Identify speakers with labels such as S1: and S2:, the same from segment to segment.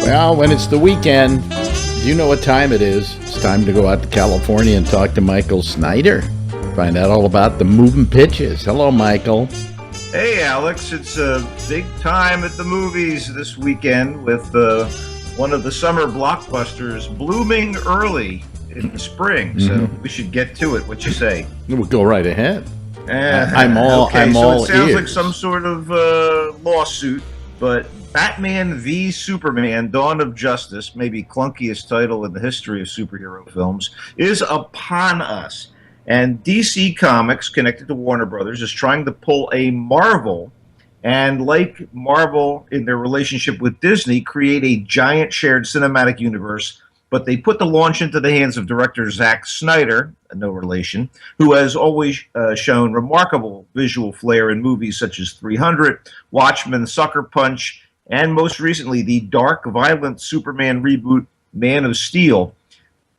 S1: Well, when it's the weekend, do you know what time it is? It's time to go out to California and talk to Michael Snyder. Find out all about the moving pitches. Hello, Michael.
S2: Hey, Alex. It's a big time at the movies this weekend with one of the summer blockbusters blooming early in the spring. So we should get to it. What you say?
S1: We'll go right ahead.
S2: I'm all
S1: it
S2: sounds
S1: ears.
S2: like some sort of lawsuit, but Batman v Superman: Dawn of Justice, maybe clunkiest title in the history of superhero films, is upon us. And DC Comics, connected to Warner Brothers, is trying to pull a Marvel, and like Marvel in their relationship with Disney, create a giant shared cinematic universe. But they put the launch into the hands of director Zack Snyder, no relation, who has always shown remarkable visual flair in movies such as 300, Watchmen, Sucker Punch, and most recently the dark, violent Superman reboot, Man of Steel.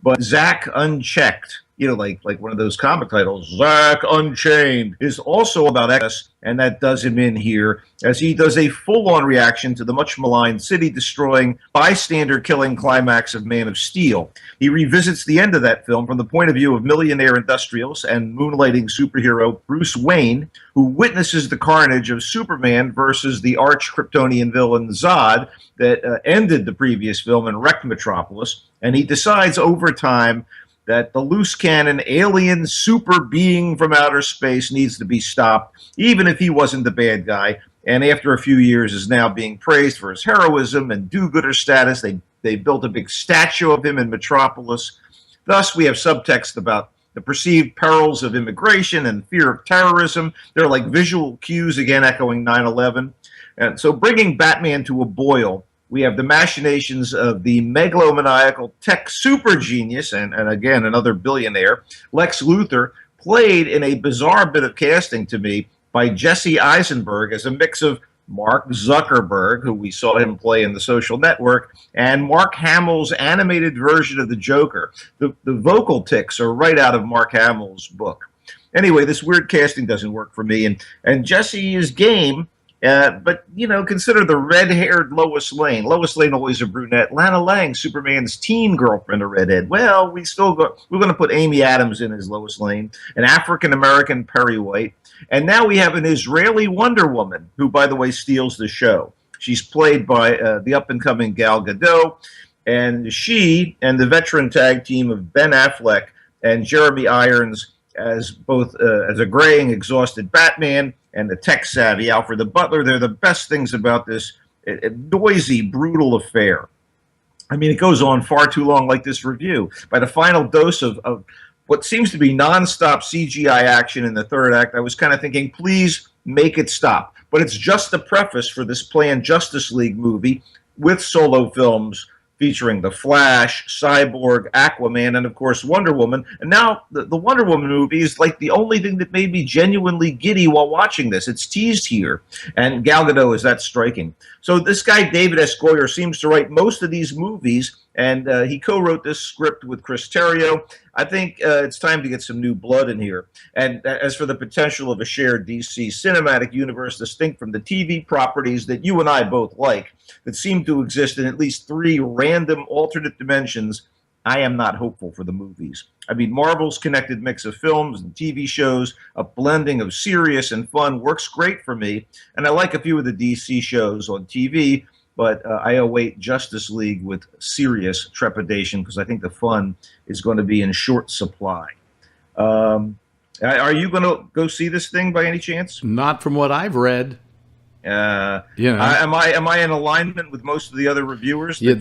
S2: But Zack Unchecked, like one of those comic titles, Zack Unchained, is also about X, and that does him in here, as he does a full-on reaction to the much-maligned city-destroying, bystander-killing climax of Man of Steel. He revisits the end of that film from the point of view of millionaire industrialist and moonlighting superhero Bruce Wayne, who witnesses the carnage of Superman versus the arch-Kryptonian villain Zod that ended the previous film and wrecked Metropolis, and he decides over time that the loose cannon alien super being from outer space needs to be stopped, even if he wasn't the bad guy, and after a few years is now being praised for his heroism and do-gooder status. They built a big statue of him in Metropolis. Thus, we have subtext about the perceived perils of immigration and fear of terrorism. They're like visual cues, again echoing 9/11. And so bringing Batman to a boil, we have the machinations of the megalomaniacal tech super genius, and again, another billionaire, Lex Luthor, played in a bizarre bit of casting to me by Jesse Eisenberg as a mix of Mark Zuckerberg, who we saw him play in The Social Network, and Mark Hamill's animated version of the Joker. The vocal tics are right out of Mark Hamill's book. Anyway, this weird casting doesn't work for me, and Jesse is game. But, consider the red-haired Lois Lane. Lois Lane, always a brunette. Lana Lang, Superman's teen girlfriend, a redhead. Well, we're going to put Amy Adams in as Lois Lane, an African-American Perry White. And now we have an Israeli Wonder Woman, who, by the way, steals the show. She's played by the up-and-coming Gal Gadot. And she and the veteran tag team of Ben Affleck and Jeremy Irons as both as a graying, exhausted Batman and the tech-savvy Alfred the Butler. They're the best things about this noisy, brutal affair. I mean, it goes on far too long, like this review. By the final dose of what seems to be nonstop CGI action in the third act, I was kind of thinking, please make it stop. But it's just the preface for this planned Justice League movie with solo films featuring The Flash, Cyborg, Aquaman, and, of course, Wonder Woman. And now the Wonder Woman movie is like the only thing that made me genuinely giddy while watching this. It's teased here, and Gal Gadot is that striking. So this guy, David S. Goyer, seems to write most of these movies, and he co-wrote this script with Chris Terrio. I think it's time to get some new blood in here. And as for the potential of a shared DC cinematic universe distinct from the TV properties that you and I both like, that seem to exist in at least 3 random alternate dimensions, I am not hopeful for the movies. I mean, Marvel's connected mix of films and TV shows, a blending of serious and fun, works great for me. And I like a few of the DC shows on TV, but I await Justice League with serious trepidation because I think the fun is going to be in short supply. Are you going to go see this thing by any chance?
S1: Not from what I've read.
S2: Am I in alignment with most of the other reviewers?
S1: Yeah,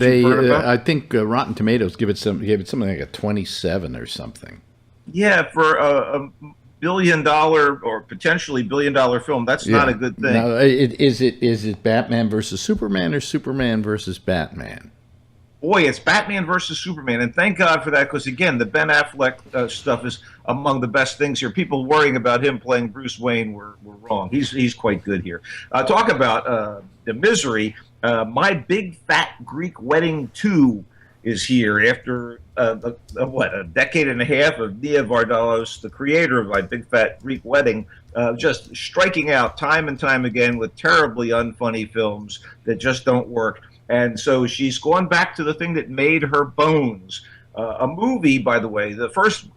S1: I think Rotten Tomatoes gave it something like a 27 or something.
S2: Yeah, for a billion-dollar or potentially billion-dollar film, that's not a good thing.
S1: Now, is it Batman versus Superman or Superman versus Batman?
S2: Boy, it's Batman versus Superman, and thank God for that, because, again, the Ben Affleck stuff is among the best things here. People worrying about him playing Bruce Wayne were wrong. He's quite good here. Talk about the misery. My Big Fat Greek Wedding 2 is here after, a decade and a half of Nia Vardalos, the creator of My Big Fat Greek Wedding, just striking out time and time again with terribly unfunny films that just don't work. And so she's gone back to the thing that made her bones. A movie, by the way, the first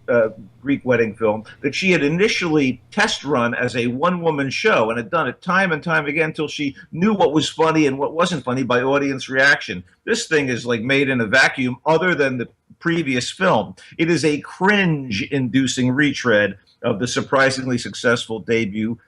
S2: Greek wedding film that she had initially test run as a one-woman show and had done it time and time again until she knew what was funny and what wasn't funny by audience reaction. This thing is like made in a vacuum other than the previous film. It is a cringe-inducing retread of the surprisingly successful debut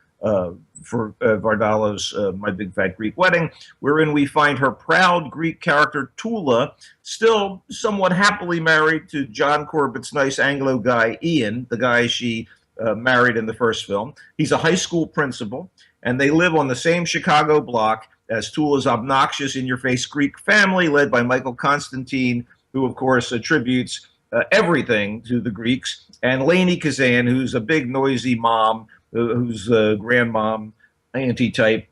S2: for Vardala's My Big Fat Greek Wedding, wherein we find her proud Greek character Tula still somewhat happily married to John Corbett's nice Anglo guy Ian, the guy she married in the first film. He's a high school principal, and they live on the same Chicago block as Tula's obnoxious, in-your-face Greek family, led by Michael Constantine, who, of course, attributes everything to the Greeks, and Lainey Kazan, who's a big, noisy mom, who's grandmom, auntie type,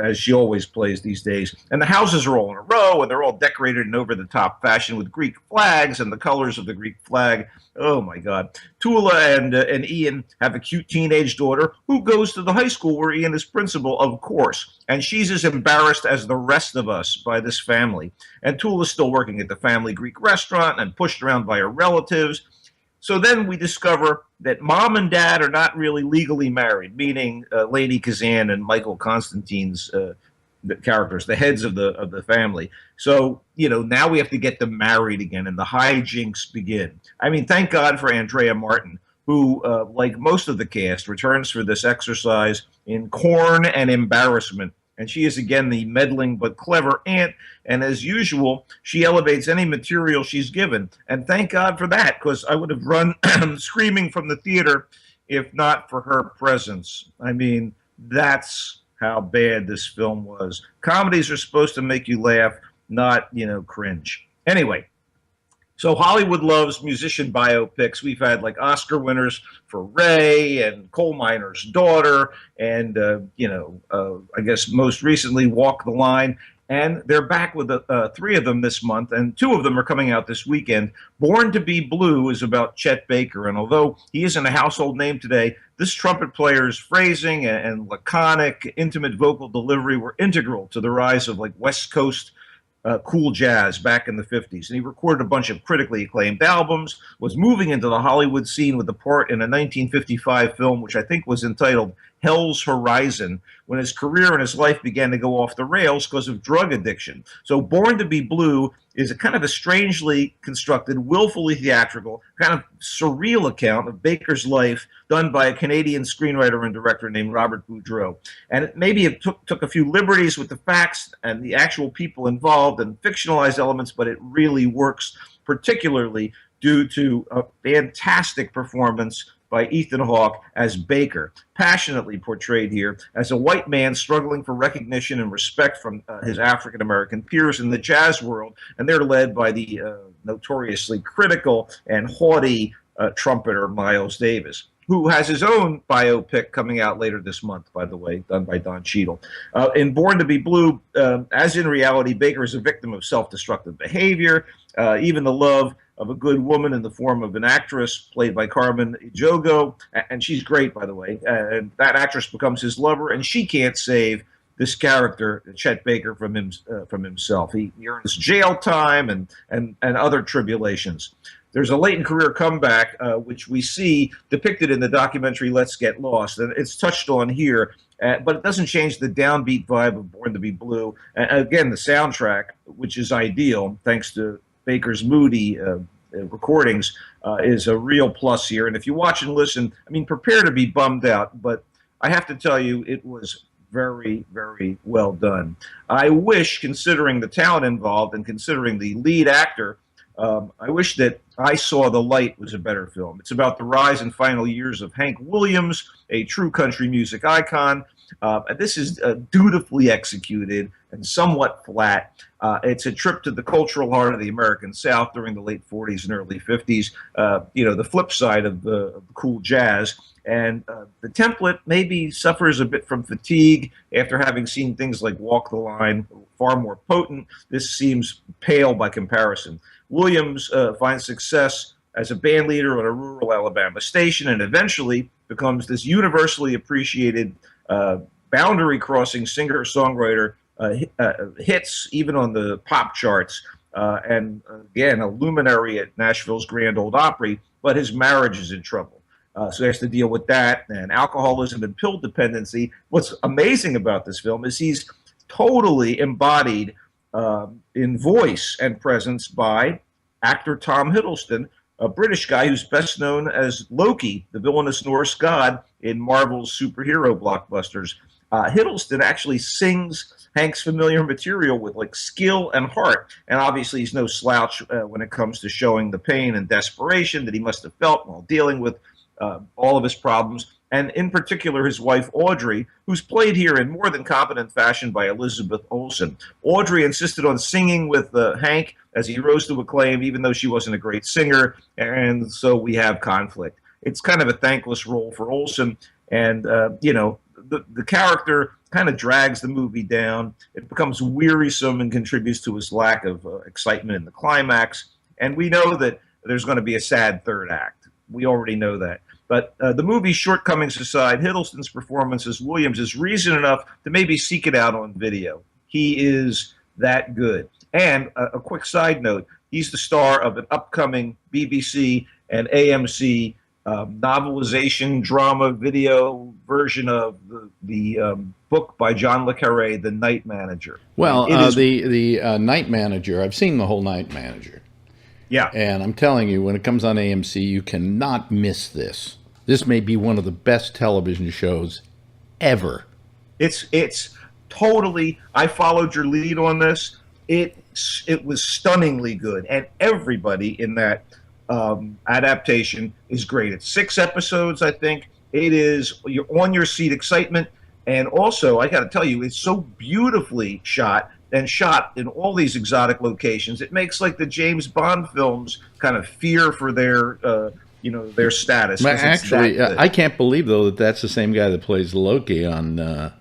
S2: as she always plays these days. And the houses are all in a row, and they're all decorated in over-the-top fashion with Greek flags and the colors of the Greek flag. Oh, my God. Tula and Ian have a cute teenage daughter who goes to the high school where Ian is principal, of course. And she's as embarrassed as the rest of us by this family. And Tula's still working at the family Greek restaurant and pushed around by her relatives. So then we discover that mom and dad are not really legally married, meaning Lady Kazan and Michael Constantine's the characters, the heads of the family. So, you know, now we have to get them married again, and the hijinks begin. I mean, thank God for Andrea Martin, who, like most of the cast, returns for this exercise in corn and embarrassment. And she is, again, the meddling but clever aunt. And as usual, she elevates any material she's given. And thank God for that, because I would have run screaming from the theater if not for her presence. I mean, that's how bad this film was. Comedies are supposed to make you laugh, not, you know, cringe. Anyway, so Hollywood loves musician biopics. We've had like Oscar winners for Ray and Coal Miner's Daughter, and I guess most recently Walk the Line. And they're back with three of them this month, and two of them are coming out this weekend. Born to be Blue is about Chet Baker, and although he isn't a household name today, this trumpet player's phrasing and laconic, intimate vocal delivery were integral to the rise of like West Coast cool jazz back in the 50s. And he recorded a bunch of critically acclaimed albums, was moving into the Hollywood scene with a part in a 1955 film, which I think was entitled Hell's Horizon, when his career and his life began to go off the rails because of drug addiction. So Born to be Blue is a kind of a strangely constructed, willfully theatrical, kind of surreal account of Baker's life done by a Canadian screenwriter and director named Robert Boudreau. And it took a few liberties with the facts and the actual people involved and fictionalized elements, but it really works, particularly due to a fantastic performance by Ethan Hawke as Baker, passionately portrayed here as a white man struggling for recognition and respect from his African-American peers in the jazz world, and they're led by the notoriously critical and haughty trumpeter Miles Davis, who has his own biopic coming out later this month, by the way, done by Don Cheadle. In Born to be Blue, as in reality, Baker is a victim of self-destructive behavior, even the love of a good woman in the form of an actress played by Carmen Ejogo, and she's great, by the way. And that actress becomes his lover, and she can't save this character, Chet Baker, from himself. He earns jail time and other tribulations. There's a late in career comeback, which we see depicted in the documentary Let's Get Lost, and it's touched on here, but it doesn't change the downbeat vibe of Born to be Blue. And again, the soundtrack, which is ideal, thanks to Baker's moody recordings, is a real plus here. And if you watch and listen, I mean, prepare to be bummed out, but I have to tell you, it was very, very well done. I wish, considering the talent involved and considering the lead actor, I wish that I Saw the Light was a better film. It's about the rise and final years of Hank Williams, a true country music icon. This is dutifully executed and somewhat flat. It's a trip to the cultural heart of the American South during the late 40s and early 50s, the flip side of the cool jazz. And the template maybe suffers a bit from fatigue after having seen things like Walk the Line, far more potent. This seems pale by comparison. Williams finds success as a band leader on a rural Alabama station and eventually becomes this universally appreciated boundary-crossing singer-songwriter hits even on the pop charts, and again, a luminary at Nashville's Grand Ole Opry, but his marriage is in trouble. So he has to deal with that and alcoholism and pill dependency. What's amazing about this film is he's totally embodied in voice and presence by actor Tom Hiddleston, a British guy who's best known as Loki, the villainous Norse god in Marvel's superhero blockbusters. Hiddleston actually sings Hank's familiar material with like skill and heart, and obviously he's no slouch when it comes to showing the pain and desperation that he must have felt while dealing with all of his problems, and in particular his wife Audrey, who's played here in more than competent fashion by Elizabeth Olsen. Audrey insisted on singing with Hank as he rose to acclaim, even though she wasn't a great singer, and so we have conflict. It's kind of a thankless role for Olsen, and the character kind of drags the movie down. It becomes wearisome and contributes to his lack of excitement in the climax, and we know that there's going to be a sad third act. We already know that. But the movie's shortcomings aside, Hiddleston's performance as Williams is reason enough to maybe seek it out on video. He is that good. And a quick side note, he's the star of an upcoming BBC and AMC novelization drama video version of the book by John le Carré, The Night Manager.
S1: Well, the Night Manager, I've seen the whole Night Manager.
S2: Yeah.
S1: And I'm telling you, when it comes on AMC, you cannot miss this. This may be one of the best television shows ever.
S2: It's totally, I followed your lead on this. It was stunningly good. And everybody in that adaptation is great. It's 6 episodes, I think. It is, you're on your seat excitement. And also, I got to tell you, it's so beautifully shot and shot in all these exotic locations. It makes like the James Bond films kind of fear for their, their status.
S1: Actually, I can't believe though that that's the same guy that plays Loki on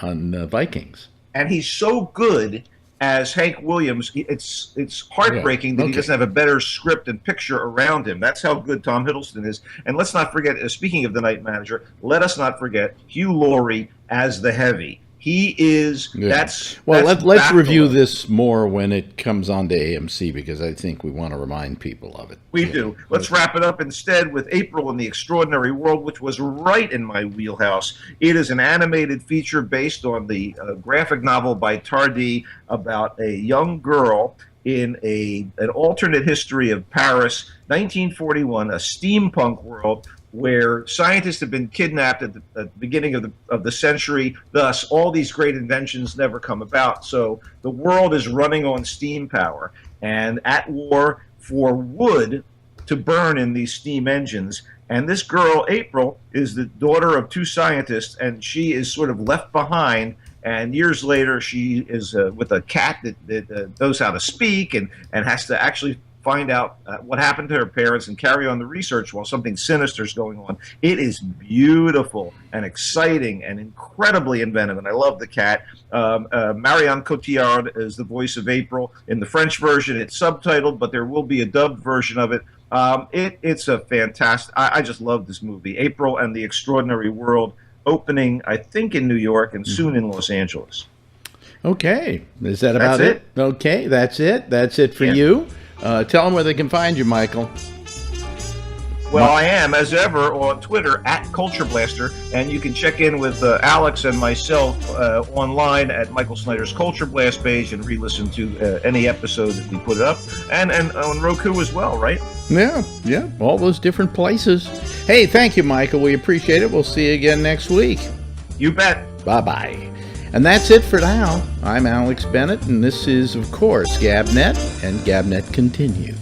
S1: Vikings.
S2: And he's so good as Hank Williams. It's heartbreaking that he doesn't have a better script and picture around him. That's how good Tom Hiddleston is. And let's not forget, speaking of the Night Manager, let us not forget Hugh Laurie as the Heavy. He is. Yeah.
S1: Let's review this more when it comes on to AMC, because I think we want to remind people of it.
S2: We do. Let's wrap it up instead with April in the Extraordinary World, which was right in my wheelhouse. It is an animated feature based on the graphic novel by Tardi about a young girl in an alternate history of Paris, 1941, a steampunk world where scientists have been kidnapped at the beginning of the century. Thus, all these great inventions never come about. So the world is running on steam power and at war for wood to burn in these steam engines. And this girl, April, is the daughter of 2 scientists, and she is sort of left behind. And years later, she is with a cat that knows how to speak and has to actually find out what happened to her parents and carry on the research while something sinister is going on. It is beautiful and exciting and incredibly inventive, and I love the cat. Marion Cotillard is the voice of April. In the French version, it's subtitled, but there will be a dubbed version of it. It's a fantastic, I just love this movie. April and the Extraordinary World, opening, I think, in New York and soon in Los Angeles.
S1: Okay. Is that about it? Okay, that's it. That's it for you. Tell them where they can find you, Michael.
S2: Well, I am, as ever, on Twitter, @CultureBlaster, and you can check in with Alex and myself online at Michael Snyder's Culture Blast page and re-listen to any episode that we put up, and on Roku as well, right?
S1: Yeah, all those different places. Hey, thank you, Michael. We appreciate it. We'll see you again next week.
S2: You bet.
S1: Bye-bye. And that's it for now. I'm Alex Bennett, and this is, of course, GABNet, and GABNet continues.